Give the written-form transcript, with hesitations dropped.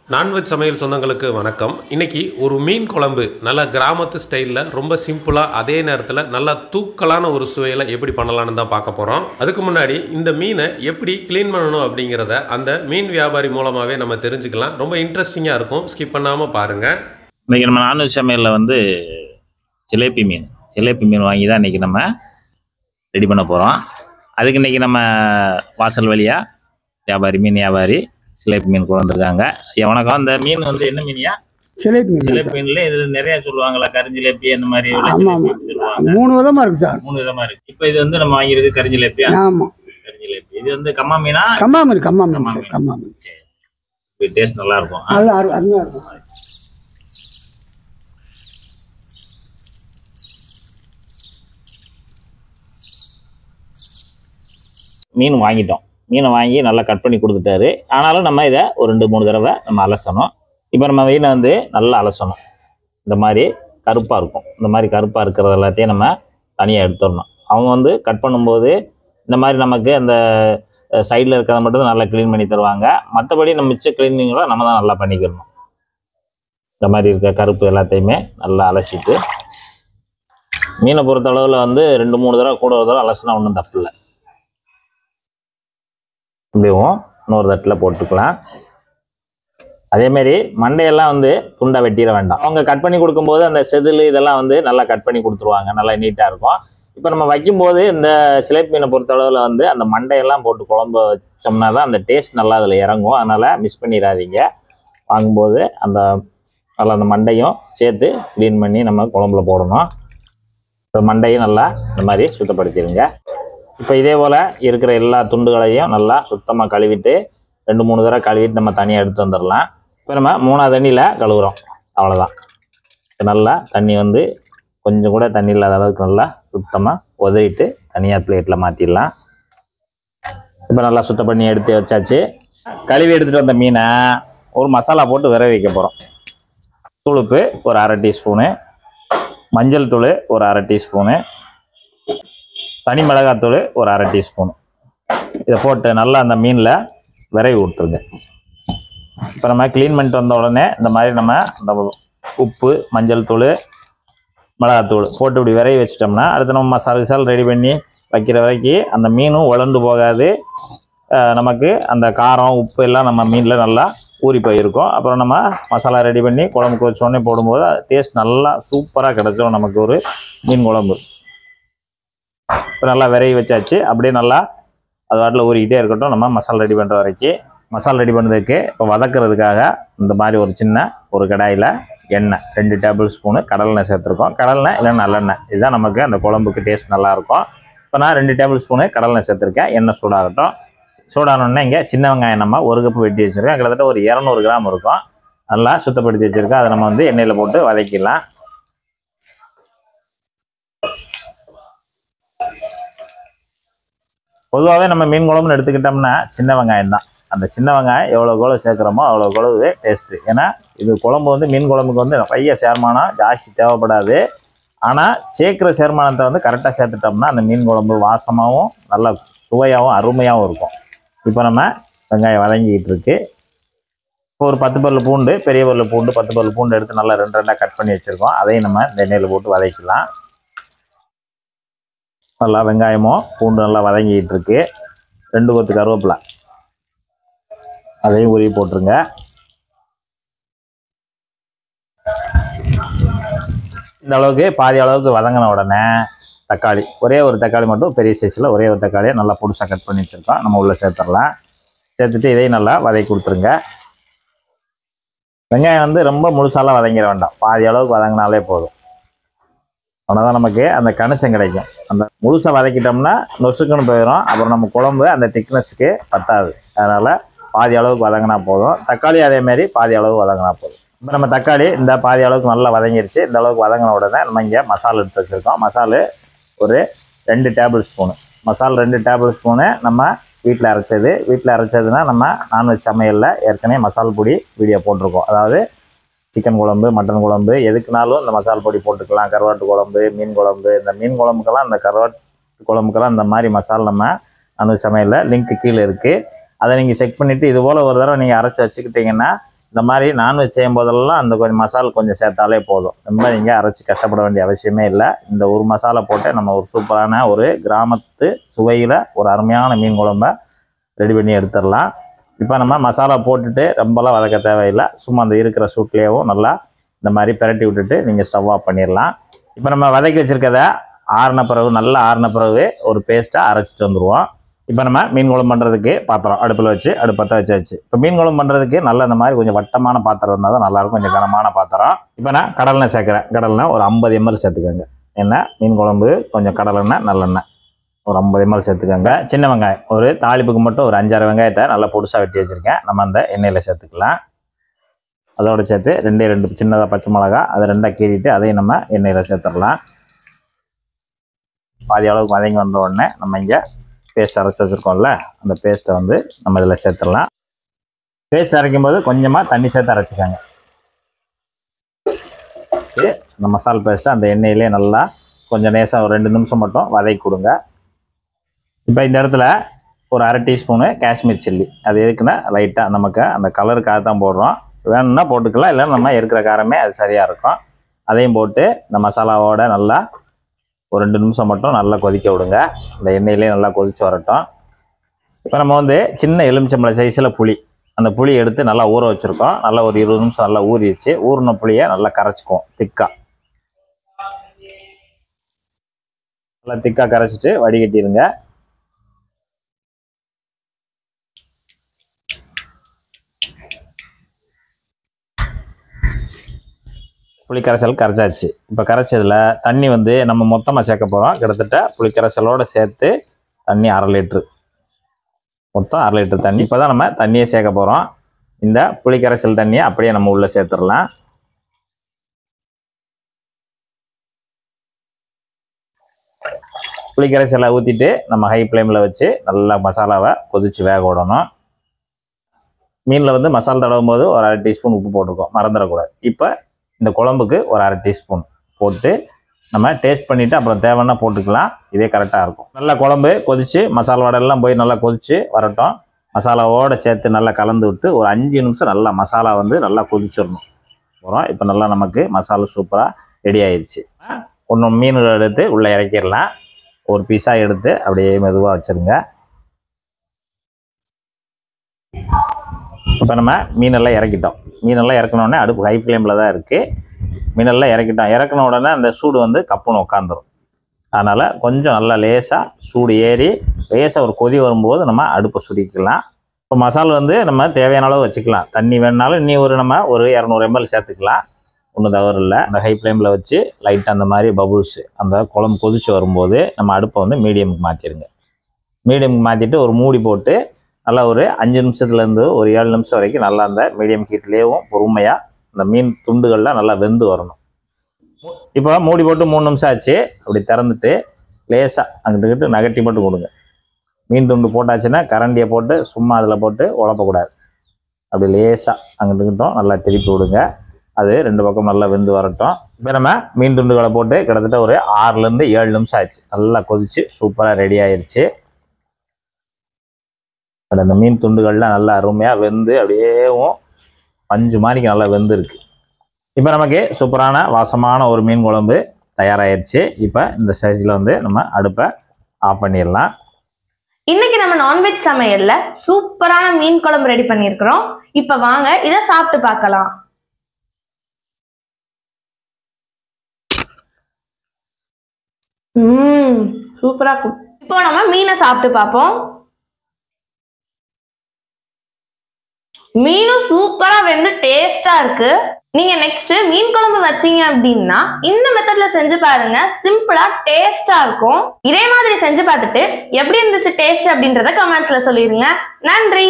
Non veg சமையல் சொந்தங்களுக்கு வணக்கம். இன்னைக்கு ஒரு மீன் குழம்பு நல்ல கிராமத்து ஸ்டைலில் ரொம்ப சிம்பிளாக அதே நேரத்தில் நல்லா தூக்கலான ஒரு சுவையில் எப்படி பண்ணலான்னு தான் பார்க்க போகிறோம். அதுக்கு முன்னாடி இந்த மீனை எப்படி க்ளீன் பண்ணணும் அப்படிங்கிறத அந்த மீன் வியாபாரி மூலமாகவே நம்ம தெரிஞ்சுக்கலாம். ரொம்ப இன்ட்ரெஸ்டிங்காக இருக்கும், ஸ்கிப் பண்ணாமல் பாருங்கள். இன்றைக்கி நம்ம நான்வெஜ் சமையலில் வந்து சிலேபி மீன் வாங்கி தான் இன்றைக்கி நம்ம ரெடி பண்ண போகிறோம். அதுக்கு இன்றைக்கி நம்ம வாசல் வழியாக மீன் வியாபாரி சிலேபி மீன் கொண்டு வந்திருக்காங்க. வணக்கம். அந்த மீன் வந்து என்ன மீனியா? சிலேபி மீன்ல இது நிறைய சொல்லுவாங்களா, கரிஞ்சிலேபி அந்த மாதிரி. மூணு விதமா இருக்கு சார். 3 விதமா இருக்கு. இப்போ இது வந்து நம்ம வாங்கியிருக்கு கரிஞ்சிலேபியா? ஆமா, கரிஞ்சிலேபி. இது வந்து கம்மா மீனா? கம்மா மீன். டேஸ்ட் நல்லா இருக்கும். அருமையா இருக்கும். மீனை வாங்கி நல்லா கட் பண்ணி கொடுத்துட்டாரு. ஆனாலும் நம்ம இதை ஒரு 2-3 தடவை நம்ம அலசணும். இப்போ நம்ம மீனை வந்து நல்லா அலசணும். இந்த மாதிரி கருப்பாக இருக்கும். இந்த மாதிரி கருப்பாக இருக்கிறது எல்லாத்தையும் நம்ம தனியாக எடுத்துடணும். அவங்க வந்து கட் பண்ணும்போது இந்த மாதிரி நமக்கு அந்த சைடில் இருக்கிறத மட்டும் நல்லா க்ளீன் பண்ணி தருவாங்க. மற்றபடி நம்ம மிச்ச க்ளீனிங்கெலாம் நம்ம தான் நல்லா பண்ணிக்கிறணும். இந்த மாதிரி இருக்க கருப்பு எல்லாத்தையுமே நல்லா அலசிட்டு, மீனை பொறுத்த அளவில் வந்து 2-3 தடவை கூட ஒரு தடவை அலசினா ஒன்றும் தப்பு இல்லை. இப்படியும் இன்னொரு தட்டில் போட்டுக்கலாம். அதேமாரி மண்டையெல்லாம் வந்து துண்டாக வெட்டிட வேண்டாம். அவங்க கட் பண்ணி கொடுக்கும்போது அந்த செதில் இதெல்லாம் வந்து நல்லா கட் பண்ணி கொடுத்துருவாங்க, நல்லா நீட்டாக இருக்கும். இப்போ நம்ம வைக்கும்போது இந்த சிலேபி மீனை பொறுத்தளவில் வந்து அந்த மண்டையெல்லாம் போட்டு குழம்பு வச்சோம்னா தான் அந்த டேஸ்ட் நல்லா அதில் இறங்கும். அதனால் மிஸ் பண்ணிடாதீங்க. வாங்கும்போது அந்த மண்டையும் சேர்த்து க்ளீன் பண்ணி நம்ம குழம்புல போடணும். இப்போ மண்டையும் நல்லா இந்த மாதிரி சுத்தப்படுத்திடுங்க. இப்போ இதே போல் இருக்கிற எல்லா துண்டுகளையும் நல்லா சுத்தமாக கழுவிட்டு 2-3 தடவை கழுவிட்டு நம்ம தனியாக எடுத்து வந்துடலாம். இப்போ நம்ம 3ஆவது தண்ணியில் கழுவுறோம், அவ்வளோதான். இப்போ நல்லா தண்ணி வந்து கொஞ்சம் கூட தண்ணி இல்லாத அளவுக்கு நல்லா சுத்தமாக உதறிட்டு தனியாக பிளேட்டில் மாற்றிடலாம். இப்போ நல்லா சுத்தம் பண்ணி எடுத்து வச்சாச்சு. கழுவி எடுத்துகிட்டு வந்த மீனை ஒரு மசாலா போட்டு விர வைக்க போகிறோம். தூளுப்பு ஒரு 1/2 டீஸ்பூனு, மஞ்சள் தூள் ஒரு 1/2 டீஸ்பூனு, தனி மிளகாத்தூள் ஒரு 1/2 டீஸ்பூன். இதை போட்டு நல்லா அந்த மீனில் விரைவி கொடுத்துருங்க. இப்போ நம்ம க்ளீன் பண்ணிட்டு வந்த உடனே இந்த மாதிரி நம்ம இந்த உப்பு, மஞ்சள் தூள், மிளகாத்தூள் போட்டு இப்படி விரைவி வச்சிட்டோம்னா அடுத்து நம்ம மசாலா ரெடி பண்ணி வைக்கிற வரைக்கும் அந்த மீனும் உலர்ந்து போகாது. நமக்கு அந்த காரம் உப்பு எல்லாம் நம்ம மீனில் நல்லா ஊறி போயிருக்கும். அப்புறம் நம்ம மசாலா ரெடி பண்ணி குழம்புக்கு வச்சோடனே போடும்போது டேஸ்ட் நல்லா சூப்பராக கிடச்சிடும் நமக்கு ஒரு மீன் குழம்பு. இப்போ நல்லா விரைவி வச்சாச்சு. அப்படியே நல்லா அது வாட்டில் ஊறிக்கிட்டே இருக்கட்டும். நம்ம மசாலா ரெடி பண்ணுற வரைக்கும். மசாலா ரெடி பண்ணுறதுக்கு இப்போ வதக்கிறதுக்காக இந்த மாதிரி ஒரு கடாயில் எண்ணெய் 2 டேபிள் ஸ்பூனு கடலெண்ணெய் சேர்த்துருக்கோம். கடலெண்ணெய் இல்லை நல்லெண்ணெய், இதுதான் நமக்கு அந்த குழம்புக்கு டேஸ்ட் நல்லாயிருக்கும். இப்போ நான் 2 டேபிள் ஸ்பூனு கடலெண்ணெய் சேர்த்துருக்கேன். எண்ணெய் சூடாகட்டும். சூடானோடனே இங்கே சின்ன வெங்காயம் நம்ம 1 கப்பு வெட்டி வச்சுருக்கேன். கிட்டத்தட்ட ஒரு 200 கிராம் இருக்கும். நல்லா சுத்தப்படுத்தி வச்சுருக்கேன். அதை நம்ம வந்து எண்ணெயில் போட்டு வதக்கிடலாம். பொதுவாகவே நம்ம மீன் குழம்புன்னு எடுத்துக்கிட்டோம்னா சின்ன வெங்காயம் தான். அந்த சின்ன வெங்காயம் எவ்வளோ சேர்க்குறோமோ அவ்வளோ டேஸ்ட்டு. ஏன்னா இது குழம்பு வந்து மீன் குழம்புக்கு வந்து நிறைய சேர்மானம் ஜாஸ்தி தேவைப்படாது. ஆனால் சேர்க்குற சேர்மானத்தை வந்து கரெக்டாக சேர்த்துட்டோம்னா அந்த மீன் குழம்பு வாசமாகவும் நல்லா சுவையாகவும் அருமையாகவும் இருக்கும். இப்போ நம்ம வெங்காயம் வதங்கிக்கிட்டு இருக்கு. இப்போ ஒரு 10 பல்லு பூண்டு, பெரிய பல்லு பூண்டு 10 பல்லு பூண்டு எடுத்து நல்லா 2 கட் பண்ணி வச்சுருக்கோம். அதையும் நம்ம இந்த எண்ணெயில் போட்டு வதக்கலாம். நல்லா வெங்காயமும் பூண்டு நல்லா வதங்கிட்டு இருக்கு. 2 கொத்து கருவேப்பிலை அதையும் உருவி போட்டுருங்க. இந்த அளவுக்கு பாதி அளவுக்கு வதங்கின உடனே தக்காளி, ஒரே ஒரு தக்காளி மட்டும் பெரிய சைஸில் ஒரே ஒரு தக்காளியை நல்லா பொடிசாக கட் பண்ணி வச்சுருக்கோம். நம்ம உள்ளே சேர்த்துடலாம். சேர்த்துட்டு இதையும் நல்லா வதக்கி கொடுத்துருங்க. வெங்காயம் வந்து ரொம்ப முழுசாலாம் வதங்கிட வேண்டாம், பாதி அளவுக்கு வதங்கினாலே போதும். அதனால்தான் நமக்கு அந்த கணிசம் கிடைக்கும். அந்த முழுசாக வதக்கிட்டோம்னா நொசுக்குன்னு போயிடும். அப்புறம் நம்ம குழம்பு அந்த திக்னஸுக்கு பத்தாது. அதனால் பாதி அளவுக்கு வதங்கினா போதும். தக்காளி அதேமாரி பாதி அளவு வதங்கினா போதும். இப்போ நம்ம தக்காளி இந்த பாதி அளவுக்கு நல்லா வதங்கிடுச்சு. இந்த அளவுக்கு வதங்கின உடனே நம்ம இங்கே மசாலா எடுத்து வச்சுருக்கோம். மசாலு ஒரு 2 table spoon. Masala 2 table spoon நம்ம வீட்டில் அரைச்சதுன்னா நம்ம நான்வெஜ் சமையலில் ஏற்கனவே மசாலா பொடி வீடியோ போட்டிருக்கோம். அதாவது சிக்கன் குழம்பு, மட்டன் குழம்பு எதுக்குனாலும் இந்த மசாலா பொடி போட்டுக்கலாம். கருவாட்டு குழம்பு, மீன் குழம்பு, இந்த மீன் குழம்புக்கெல்லாம் இந்த கருவாட்டு குழம்புக்கெல்லாம் இந்த மாதிரி மசாலா நம்ம நான்வெஜ் சமையலில் லிங்க் கீழே இருக்குது. அதை நீங்கள் செக் பண்ணிவிட்டு இது போல் ஒரு தடவை நீங்கள் அரைச்சி வச்சுக்கிட்டிங்கன்னா இந்த மாதிரி நான்வெஜ் செய்யும் போதெல்லாம் அந்த கொஞ்சம் மசாலா கொஞ்சம் சேர்த்தாலே போதும். ரொம்ப நீங்கள் அரைச்சி கஷ்டப்பட வேண்டிய அவசியமே இல்லை. இந்த ஒரு மசாலா போட்டு நம்ம ஒரு சூப்பரான ஒரு கிராமத்து சுவையில் ஒரு அருமையான மீன் குழம்ப ரெடி பண்ணி எடுத்துடலாம். இப்போ நம்ம மசாலா போட்டுட்டு ரொம்பலாம் வதக்க தேவையில்லை. சும்மா அந்த இருக்கிற சூட்லேயும் நல்லா இந்த மாதிரி பிரட்டி விட்டுட்டு நீங்கள் ஸ்டவ் ஆஃப் பண்ணிடலாம். இப்போ நம்ம வதக்கி வச்சுருக்கதை ஆறின பிறகு நல்லா ஆறின பிறகு ஒரு பேஸ்ட்டாக அரைச்சிட்டு வந்துடுவோம். இப்போ நம்ம மீன் குழம்பு பண்ணுறதுக்கு பாத்திரம் அடுப்பில் வச்சு அடுப்பத்தை வச்சாச்சு. இப்போ மீன் குழம்பு பண்ணுறதுக்கு நல்லா இந்த மாதிரி கொஞ்சம் வட்டமான பாத்திரம் இருந்தால் தான் நல்லாயிருக்கும், கொஞ்சம் கனமான பாத்திரம். இப்போ நான் கடலெண்ணெய் சேர்க்குறேன். கடலெண்ணெய் ஒரு 50 ml சேர்த்துக்கோங்க. எண்ணெய் மீன் குழம்பு கொஞ்சம் கடலெண்ணெய் நல்லெண்ணெய் ஒரு 50 ml சேர்த்துக்கோங்க. சின்ன வெங்காயம் ஒரு தாளிப்புக்கு மட்டும் ஒரு 5-6 வெங்காயத்தை நல்லா பொடுசாக வெட்டி வச்சுருக்கேன். நம்ம அந்த எண்ணெயில் சேர்த்துக்கலாம். அதோடு சேர்த்து 2 சின்னதாக பச்சை மிளகா அதை 2ஆக கீறிட்டு அதையும் நம்ம எண்ணெயில் சேர்த்துடலாம். பாதி அளவுக்கு வதங்கி வந்த உடனே நம்ம இங்கே பேஸ்ட் அரைச்சி வச்சுருக்கோம்ல, அந்த பேஸ்ட்டை வந்து நம்ம இதில் சேர்த்துடலாம். பேஸ்ட் அரைக்கும் போது கொஞ்சமாக தண்ணி சேர்த்து அரைச்சிக்கோங்க. அந்த மசாலா பேஸ்ட்டை அந்த எண்ணெயிலே நல்லா கொஞ்சம் நேசாக ஒரு 2 நிமிஷம் மட்டும் வதக்கி கொடுங்க. இப்போ இந்த இடத்துல ஒரு 1/2 டீஸ்பூனு காஷ்மீர் சில்லி. அது எதுக்குன்னா லைட்டாக நமக்கு அந்த கலருக்காக தான் போடுறோம். வேணும்னா போட்டுக்கலாம், இல்லைன்னா நம்ம இருக்கிற காரமே அது சரியாக இருக்கும். அதையும் போட்டு இந்த மசாலாவோட நல்லா ஒரு 2 நிமிஷம் மட்டும் நல்லா கொதிக்க விடுங்க. இந்த எண்ணெயிலே நல்லா கொதிச்சு வரட்டும். இப்போ நம்ம வந்து சின்ன எலுமிச்சம்பழம் சைஸில் புளி, அந்த புளி எடுத்து நல்லா ஊற வச்சுருக்கோம். நல்லா ஒரு 20 நிமிஷம் நல்லா ஊறிடுச்சு. ஊறின புளியை நல்லா கரைச்சிக்குவோம் திக்காக. நல்லா திக்காக கரைச்சிட்டு வடிகட்டிடுங்க. புளிக்கரைசல் கரைச்சாச்சு. இப்போ கரைச்சதில் தண்ணி வந்து நம்ம மொத்தமாக சேர்க்க போகிறோம். கிட்டத்தட்ட புளிக்கரைசலோடு சேர்த்து தண்ணி 1/2 லிட்ரு, மொத்தம் 1/2 லிட்டர் தண்ணி. இப்போ தான் நம்ம தண்ணியை சேர்க்க போகிறோம். இந்த புளிக்கரைசல் தண்ணியை அப்படியே நம்ம உள்ளே சேர்த்துடலாம். புளிக்கரைசலை ஊற்றிட்டு நம்ம ஹை ஃப்ளேமில் வச்சு நல்லா மசாலாவை கொதித்து வேக விடணும். மீனில் வந்து மசாலா தடவும் போது ஒரு 1/2 டீஸ்பூன் உப்பு போட்டிருக்கோம், மறந்துடக்கூடாது. இப்போ இந்த குழம்புக்கு ஒரு 1/2 டீஸ்பூன் போட்டு நம்ம டேஸ்ட் பண்ணிவிட்டு அப்புறம் தேவைன்னா போட்டுக்கலாம். இதே கரெக்டாக இருக்கும். நல்லா குழம்பு கொதித்து மசாலா வடையெல்லாம் போய் நல்லா கொதித்து வரட்டும். மசாலாவோடு சேர்த்து நல்லா கலந்து விட்டு ஒரு 5 நிமிஷம் நல்லா மசாலா வந்து நல்லா கொதிச்சிடணும் போகிறோம். இப்போ நல்லா நமக்கு மசாலா சூப்பராக ரெடி ஆயிடுச்சு. ஒன்று மீன் எடுத்து உள்ளே இறக்கிடலாம். ஒரு பீஸாக எடுத்து அப்படியே மெதுவாக வச்சுருங்க. இப்போ நம்ம மீனெல்லாம் இறக்கிட்டோம். மீனெல்லாம் இறக்கணுன்னே அடுப்பு ஹை ஃப்ளேமில் தான் இருக்குது. மீனெல்லாம் இறக்கிட்டோம். இறக்கின உடனே அந்த சூடு வந்து கப்புன்னு உட்காந்துரும். அதனால் கொஞ்சம் நல்லா லேசாக சூடு ஏறி லேசாக ஒரு கொதி வரும்போது நம்ம அடுப்பை சுருக்கிக்கலாம். இப்போ மசாலா வந்து நம்ம தேவையான அளவு வச்சுக்கலாம். தண்ணி வேணுனாலும் இன்னி நம்ம ஒரு 200 ml சேர்த்துக்கலாம். ஒன்றும் தவறு இல்லை. அந்த ஹை ஃப்ளேமில் வச்சு லைட்டாக அந்த மாதிரி பபுள்ஸு அந்த குழம்பு கொதித்து வரும்போது நம்ம அடுப்பை வந்து மீடியமுக்கு மாற்றிடுங்க. மீடியமுக்கு மாற்றிட்டு ஒரு மூடி போட்டு நல்லா ஒரு 5 நிமிஷத்துலேருந்து ஒரு 7 நிமிஷம் வரைக்கும் நல்லா அந்த மீடியம் ஹீட்லேயும் பொறுமையாக அந்த மீன் துண்டுகள்லாம் நல்லா வெந்து வரணும். இப்போ மூடி போட்டு 3 நிமிஷம் ஆச்சு. அப்படி திறந்துட்டு லேசாக அங்கிட்டு நகட்டி மட்டும் கொடுங்க. மீன் துண்டு போட்டாச்சுன்னா கரண்டியை போட்டு சும்மா அதில் போட்டு உழப்பக்கூடாது. அப்படி லேசாக அங்கிட்டுக்கிட்டோம் நல்லா திருப்பி விடுங்க. அது 2 பக்கம் நல்லா வெந்து வரட்டும். இப்போ நம்ம மீன் துண்டுகளை போட்டு கிட்டத்தட்ட ஒரு 6லேருந்து 7 நிமிஷம் ஆச்சு. நல்லா கொதிச்சு சூப்பராக ரெடி ஆயிடுச்சு. அந்த மீன் துண்டுகள்லாம் நல்லா அருமையாக வெந்து அப்படியேவும் பஞ்சு மாதிரிக்கு நல்லா வெந்துருக்கு. இப்போ நமக்கு சூப்பரான வாசமான ஒரு மீன் குழம்பு தயாராகிடுச்சு. இப்போ இந்த ஸ்டேஜில் வந்து நம்ம அடுப்பை ஆஃப் பண்ணிடலாம். இன்னைக்கு நம்ம நான்வெஜ் சமையல்ல சூப்பரான மீன் குழம்பு ரெடி பண்ணியிருக்கிறோம். இப்போ வாங்க இதை சாப்பிட்டு பார்க்கலாம். சூப்பரா இருக்கும். இப்போ நம்ம மீனை சாப்பிட்டு பார்ப்போம். மீனும் சூப்பரா வெந்து டேஸ்டா இருக்கு. நீங்க நெக்ஸ்ட் மீன் குழம்பு வச்சீங்க அப்படின்னா இந்த மெத்தட்ல செஞ்சு பாருங்க. சிம்பிளா டேஸ்டா இருக்கும். இதே மாதிரி செஞ்சு பார்த்துட்டு எப்படி இருந்துச்சு டேஸ்ட் அப்படின்றத கமெண்ட்ஸ்ல சொல்லிருங்க. நன்றி.